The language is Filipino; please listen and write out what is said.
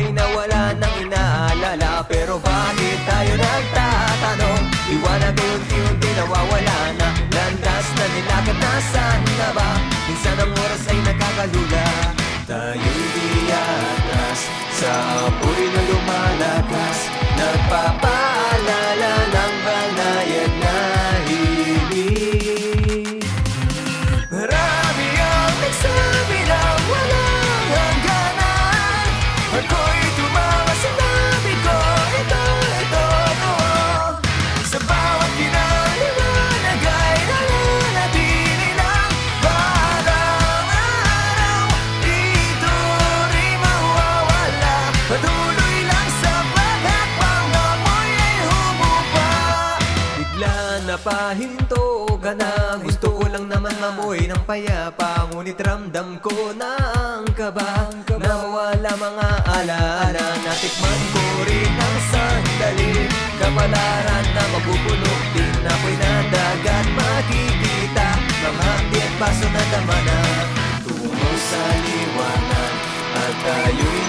buhay na wala nang inaalala. Pero bakit tayo nagtatanong? Liwanag ay unti-unti nawawala na. Landas na nilakad, nasaan na ba? Minsan ang oras ay nakakalula. Tayo'y di atras sa apoy na lumalakas, nagpapaalala ng banayad na himig. Marami ang nagsabi na walang hangganan. Ako'y tumama sa tabi ko, ito, sa bawat pinaliwanag ay nananatili lang. Parang araw, dito rin mawawala. Patuloy lang sa paghakbang, amoy ay humupa. Bigla napahinto ka na, gusto ko lang naman mamuhay ng payapa. Ngunit ramdam ko na ang kaba, nawala mga alaala. Natikman ko rin ang sandali, kapalaran na mabubulok din. Ako'y nadagat makikita, mga hapdi at paso na dama na tungo sa liwanag. At tayo'y